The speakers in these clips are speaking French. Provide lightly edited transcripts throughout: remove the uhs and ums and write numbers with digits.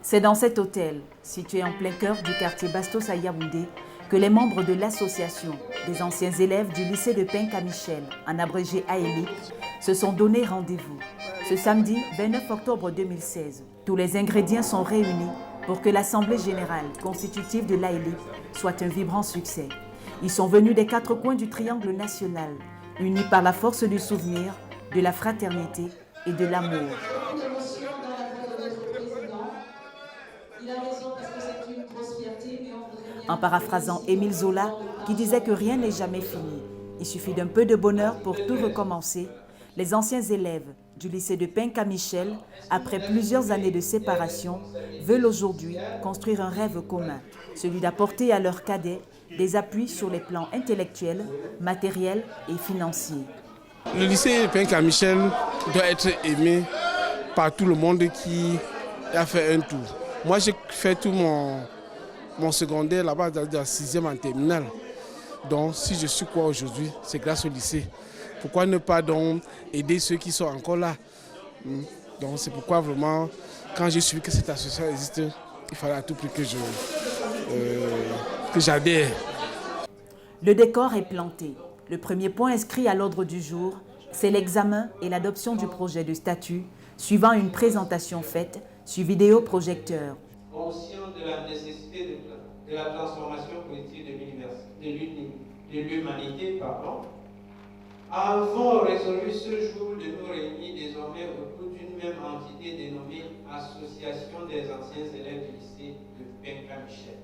C'est dans cet hôtel, situé en plein cœur du quartier Bastos à Yaoundé, que les membres de l'association des anciens élèves du lycée de Penka-Michel, en abrégé AELIP, se sont donné rendez-vous. Ce samedi 29 octobre 2016, tous les ingrédients sont réunis pour que l'Assemblée générale constitutive de l'AELIP soit un vibrant succès. Ils sont venus des quatre coins du triangle national, unis par la force du souvenir, de la fraternité et de l'amour. En paraphrasant Émile Zola, qui disait que rien n'est jamais fini, il suffit d'un peu de bonheur pour tout recommencer, les anciens élèves du lycée de Penka-Michel, après plusieurs années de séparation, veulent aujourd'hui construire un rêve commun, celui d'apporter à leurs cadets des appuis sur les plans intellectuels, matériels et financiers. Le lycée de Penka-Michel doit être aimé par tout le monde qui a fait un tour. Moi, j'ai fait tout mon secondaire là-bas dans la 6e en terminale. Donc, si je suis quoi aujourd'hui, c'est grâce au lycée. Pourquoi ne pas donc aider ceux qui sont encore là? Donc, c'est pourquoi vraiment, quand j'ai su que cette association existe, il fallait à tout prix que j'adhère. Le décor est planté. Le premier point inscrit à l'ordre du jour, c'est l'examen et l'adoption du projet de statut, suivant une présentation faite sur vidéoprojecteur. Conscient de la nécessité de la transformation politique de l'humanité, avons résolu ce jour de nous réunir désormais autour d'une même entité dénommée Association des anciens élèves du lycée de Penka-Michel.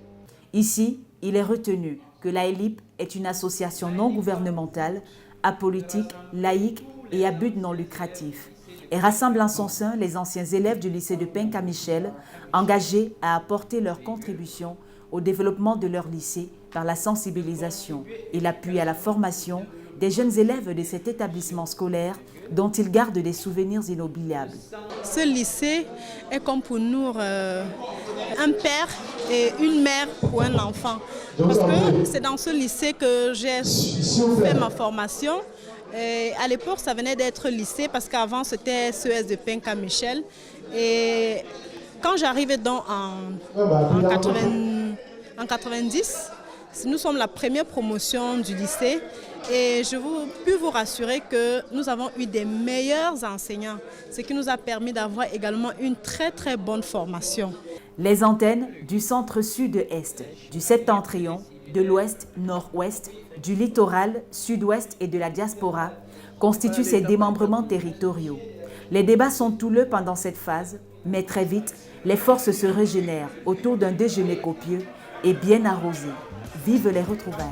Ici, il est retenu que l'AELIP est une association non gouvernementale, apolitique, laïque et à but non lucratif. Et rassemble en son sein les anciens élèves du lycée de Penka-Michel, engagés à apporter leur contribution au développement de leur lycée par la sensibilisation et l'appui à la formation des jeunes élèves de cet établissement scolaire dont ils gardent des souvenirs inoubliables. Ce lycée est comme pour nous un père et une mère pour un enfant. Parce que c'est dans ce lycée que j'ai fait ma formation. Et à l'époque, ça venait d'être lycée parce qu'avant, c'était CES de Penka-Michel. Et quand j'arrivais en 90, nous sommes la première promotion du lycée. Et je peux vous rassurer que nous avons eu des meilleurs enseignants, ce qui nous a permis d'avoir également une très très bonne formation. Les antennes du centre-sud-est, du septentrion, de l'ouest, nord-ouest, du littoral, sud-ouest et de la diaspora constituent ces démembrements territoriaux. Les débats sont houleux pendant cette phase, mais très vite, les forces se régénèrent autour d'un déjeuner copieux et bien arrosé. Vive les retrouvailles!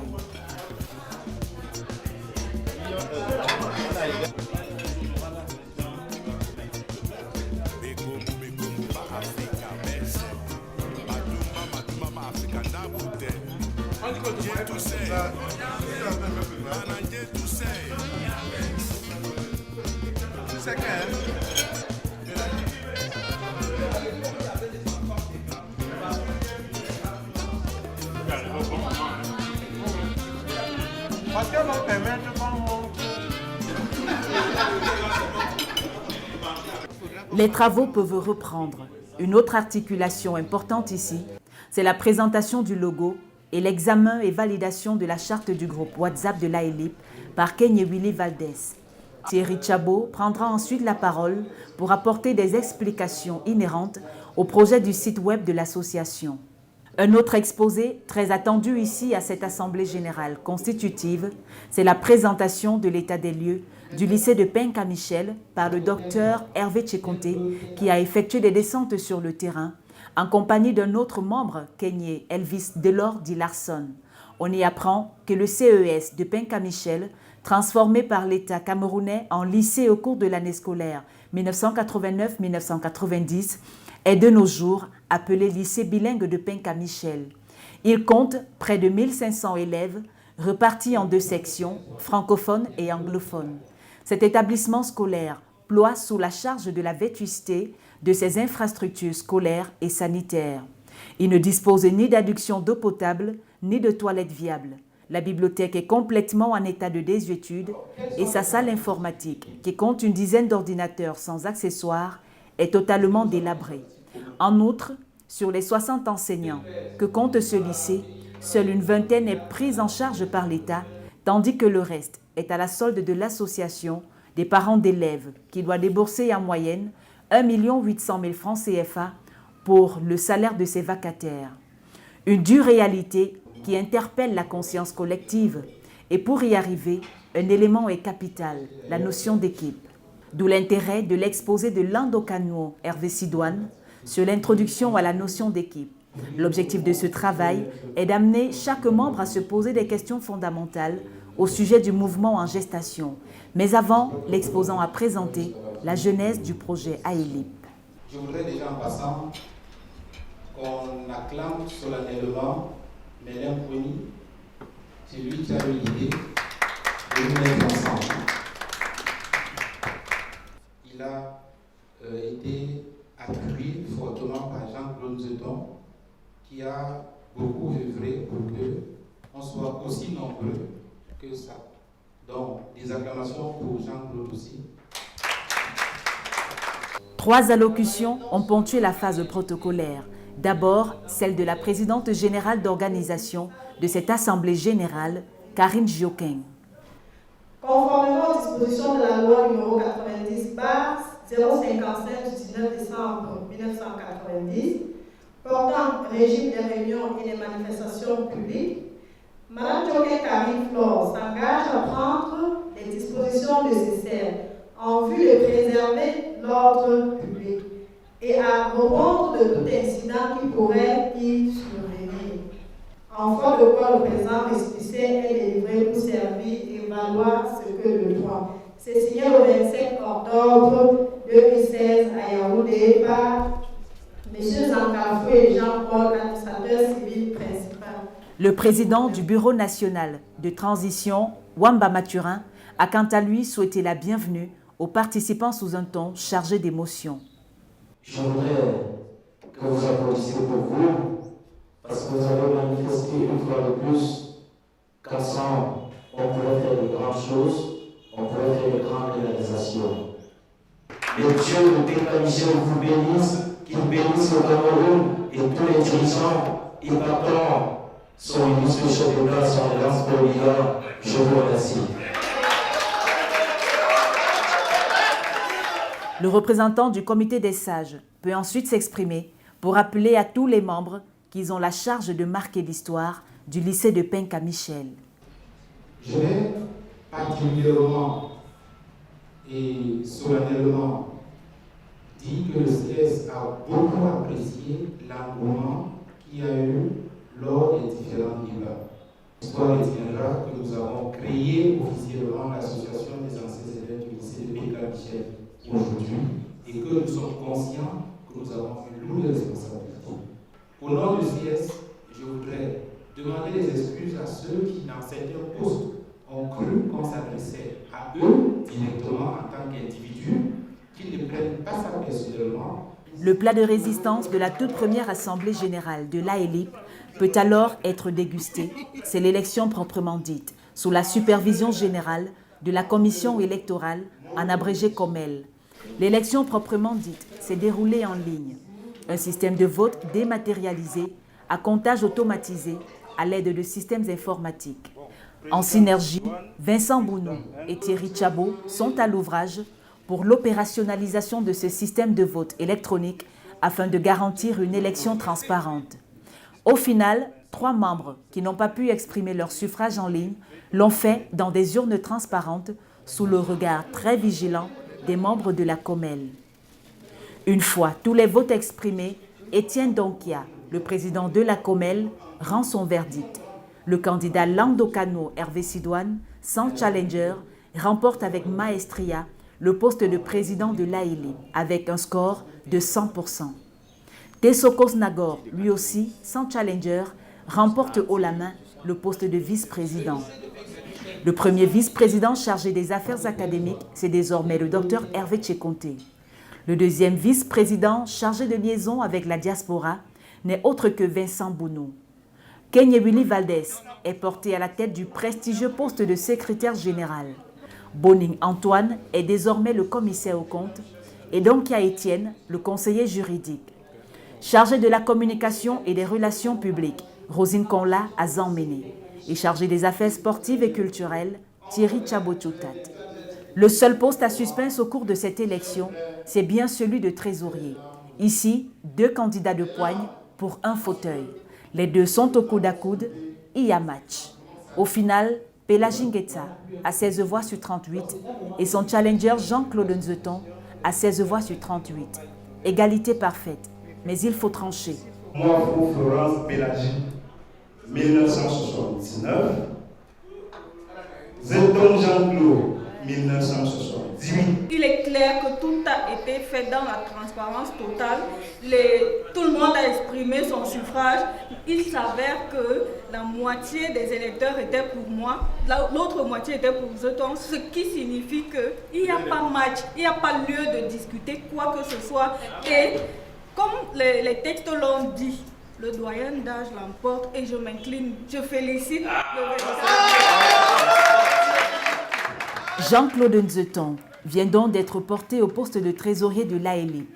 Les travaux peuvent reprendre. Une autre articulation importante ici, c'est la présentation du logo et l'examen et validation de la charte du groupe WhatsApp de l'AELIP par Kenyewili Valdez. Thierry Chabot prendra ensuite la parole pour apporter des explications inhérentes au projet du site web de l'association. Un autre exposé très attendu ici à cette Assemblée générale constitutive, c'est la présentation de l'état des lieux du lycée de Penka-Michel par le docteur Hervé Tchekonté qui a effectué des descentes sur le terrain en compagnie d'un autre membre kenyé, Elvis Delors dit Larson. On y apprend que le CES de Penka-Michel, transformé par l'État camerounais en lycée au cours de l'année scolaire 1989-1990, est de nos jours appelé lycée bilingue de Penka-Michel. Il compte près de 1500 élèves repartis en 2 sections, francophones et anglophones. Cet établissement scolaire ploie sous la charge de la vétusté de ses infrastructures scolaires et sanitaires. Il ne dispose ni d'adduction d'eau potable, ni de toilettes viables. La bibliothèque est complètement en état de désuétude et sa salle informatique, qui compte une dizaine d'ordinateurs sans accessoires, est totalement délabrée. En outre, Sur les 60 enseignants que compte ce lycée, seule une vingtaine est prise en charge par l'État, tandis que le reste est à la solde de l'association des parents d'élèves qui doit débourser en moyenne 1 800 000 francs CFA pour le salaire de ses vacataires. Une dure réalité qui interpelle la conscience collective. Et pour y arriver, un élément est capital, la notion d'équipe. D'où l'intérêt de l'exposé de Lando Kano Hervé Sidoine sur l'introduction à la notion d'équipe. L'objectif de ce travail est d'amener chaque membre à se poser des questions fondamentales au sujet du mouvement en gestation. Mais avant, l'exposant a présenté la genèse du projet AELIP. Je voudrais déjà en passant qu'on acclame solennellement Mélène Poigny. C'est lui qui a eu l'idée de nous mettre ensemble. Il a été appuyé fortement par Jean-Claude Zedon, qui a beaucoup œuvré pour qu'on soit aussi nombreux que ça. Donc, des acclamations pour Jean-Claude aussi. 3 allocutions ont ponctué la phase protocolaire. D'abord, celle de la présidente générale d'organisation de cette Assemblée générale, Karine Jioquin. Conformément aux dispositions de la loi numéro 90/055 du 19 décembre 1990, portant régime des réunions et des manifestations publiques, Mme Jioquin Karine Flore s'engage à prendre les dispositions nécessaires en vue de préserver l'ordre public et à répondre de tout incident qui pourrait y survenir. En foi de quoi le présent récépissé est délivré pour servir et valoir ce que le droit. C'est signé le 25 octobre 2016 à Yaoundé par M. Zankafou et Jean-Paul, administrateur civil principal. Le président du Bureau national de transition, Wamba Mathurin, a quant à lui souhaité la bienvenue aux participants sous un ton chargé d'émotion. Je voudrais que vous applaudissiez pour vous, parce que vous avez manifesté une fois de plus qu'ensemble, on pourrait faire de grandes choses, on pourrait faire de grandes réalisations. Le Dieu de Péka Michel vous bénisse, qu'il bénisse le Cameroun et tous les dirigeants et patrons, son ministre chef d'État, son Excellence Bolívar. Je vous remercie. Le représentant du comité des sages peut ensuite s'exprimer pour appeler à tous les membres qu'ils ont la charge de marquer l'histoire du lycée de Penka Michel. Je vais particulièrement et solennellement dire que le CS a beaucoup apprécié l'engouement qu'il y a eu lors des différents débats. L'histoire retiendra que nous avons créé officiellement l'association des anciens élèves du lycée de Penka Michel aujourd'hui et que nous sommes conscients que nous avons une lourde responsabilité. Au nom du CS, je voudrais demander des excuses à ceux qui, dans certains postes, ont cru qu'on s'adressait à eux directement en tant qu'individus, qu'ils ne prennent pas ça personnellement. Le plat de résistance de la toute première Assemblée générale de l'AELIP peut alors être dégusté. C'est l'élection proprement dite, sous la supervision générale de la commission électorale, en abrégé COMEL. L'élection proprement dite s'est déroulée en ligne. Un système de vote dématérialisé, à comptage automatisé, à l'aide de systèmes informatiques. En synergie, Vincent Bounou et Thierry Chabot sont à l'ouvrage pour l'opérationnalisation de ce système de vote électronique afin de garantir une élection transparente. Au final, 3 membres qui n'ont pas pu exprimer leur suffrage en ligne l'ont fait dans des urnes transparentes sous le regard très vigilant des membres de la COMEL. Une fois tous les votes exprimés, Étienne Donkia, le président de la COMEL, rend son verdict. Le candidat Lando Kano Hervé Sidoine, sans challenger, remporte avec maestria le poste de président de l'AELIP avec un score de 100%. Tessokos Nagor, lui aussi, sans challenger, remporte haut la main le poste de vice-président. Le premier vice-président chargé des affaires académiques, c'est désormais le docteur Hervé Tchekonté. Le deuxième vice-président chargé de liaison avec la diaspora n'est autre que Vincent Bounou. Kenyewili Valdez est porté à la tête du prestigieux poste de secrétaire général. Boning Antoine est désormais le commissaire aux comptes et Donkia Étienne, le conseiller juridique. Chargée de la communication et des relations publiques, Rosine Conla a Zamméné. Et chargée des affaires sportives et culturelles, Thierry Tchabochoutat. Le seul poste à suspense au cours de cette élection, c'est bien celui de trésorier. Ici, 2 candidats de poigne pour un fauteuil. Les 2 sont au coude à coude, il y a match. Au final, Pélagie Nguetsa a 16 voix sur 38 et son challenger Jean-Claude Nzeton a 16 voix sur 38. Égalité parfaite, mais il faut trancher. Moi, pour Florence Pélagie, 1979. Nzeton Jean-Claude, 1978. Il est clair que tout a été fait dans la transparence totale. Tout le monde a exprimé son suffrage. Il s'avère que la moitié des électeurs étaient pour moi, l'autre moitié était pour Nzeton, ce qui signifie qu'il n'y a pas match, il n'y a pas lieu de discuter quoi que ce soit. Et comme les textes l'ont dit, le doyen d'âge l'emporte et je m'incline, je félicite le Jean-Claude Nzeton vient donc d'être porté au poste de trésorier de l'AELIP.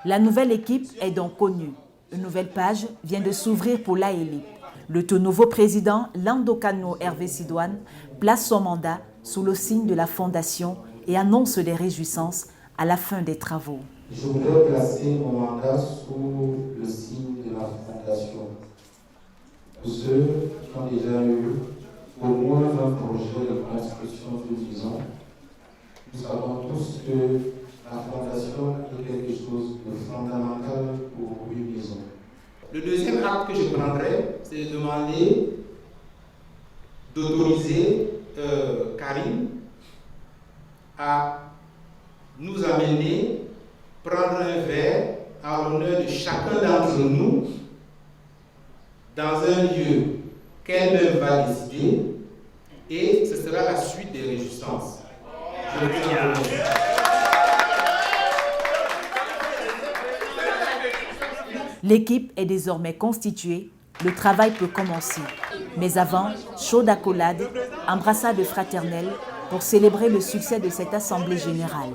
La nouvelle équipe est donc connue. Une nouvelle page vient de s'ouvrir pour l'AELIP. Le tout nouveau président, Lando Kano Hervé Sidouane, place son mandat sous le signe de la fondation et annonce des réjouissances à la fin des travaux. Je voudrais placer mon mandat sous le signe de la fondation. Pour ceux qui ont déjà eu au moins un projet de construction d'une maison, nous savons tous que la fondation est quelque chose de fondamental pour une maison. Le deuxième acte que je prendrai, c'est de demander d'autoriser Karim à nous amener prendre un verre en l'honneur de chacun d'entre nous dans un lieu qu'elle-même va décider et ce sera la suite des réjouissances. L'équipe est désormais constituée, le travail peut commencer. Mais avant, chaud d'accolade, embrassade fraternelle pour célébrer le succès de cette assemblée générale.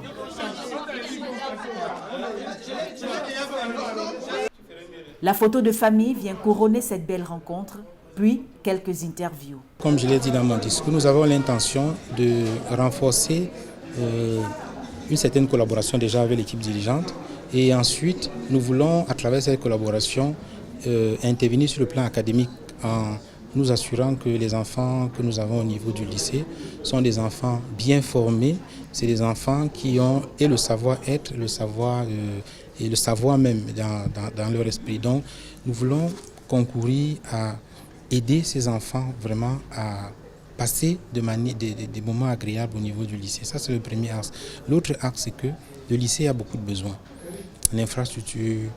La photo de famille vient couronner cette belle rencontre, puis quelques interviews. Comme je l'ai dit dans mon discours, nous avons l'intention de renforcer une certaine collaboration déjà avec l'équipe dirigeante et ensuite nous voulons à travers cette collaboration intervenir sur le plan académique en nous assurant que les enfants que nous avons au niveau du lycée sont des enfants bien formés, c'est des enfants qui ont et le savoir-être, le savoir et le savoir même dans leur esprit. Donc nous voulons concourir à aider ces enfants vraiment à passer des moments agréables au niveau du lycée. Ça, c'est le premier axe. L'autre axe, c'est que le lycée a beaucoup de besoins. L'infrastructure,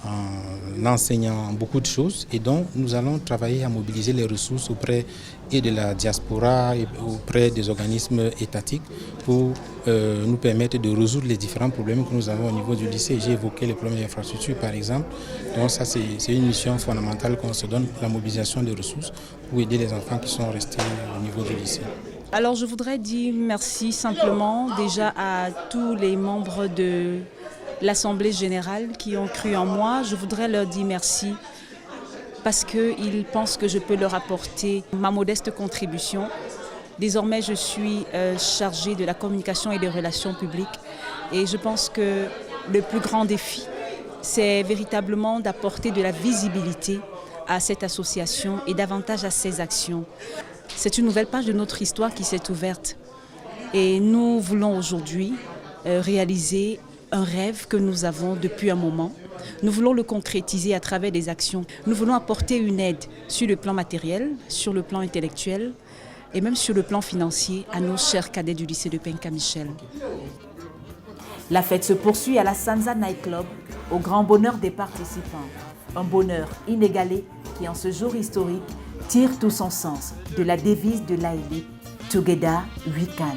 en enseignant beaucoup de choses. Et donc, nous allons travailler à mobiliser les ressources auprès et de la diaspora et auprès des organismes étatiques pour nous permettre de résoudre les différents problèmes que nous avons au niveau du lycée. J'ai évoqué les problèmes d'infrastructure, par exemple. Donc ça, c'est une mission fondamentale qu'on se donne, la mobilisation des ressources pour aider les enfants qui sont restés au niveau du lycée. Alors, je voudrais dire merci simplement déjà à tous les membres de l'Assemblée générale qui ont cru en moi. Je voudrais leur dire merci parce qu'ils pensent que je peux leur apporter ma modeste contribution. Désormais, je suis chargée de la communication et des relations publiques et je pense que le plus grand défi, c'est véritablement d'apporter de la visibilité à cette association et davantage à ses actions. C'est une nouvelle page de notre histoire qui s'est ouverte et nous voulons aujourd'hui réaliser un rêve que nous avons depuis un moment. Nous voulons le concrétiser à travers des actions. Nous voulons apporter une aide sur le plan matériel, sur le plan intellectuel et même sur le plan financier à nos chers cadets du lycée de Penka-Michel. La fête se poursuit à la Sanza Night Club, au grand bonheur des participants. Un bonheur inégalé qui, en ce jour historique, tire tout son sens de la devise de l'AELIP, Together We Can.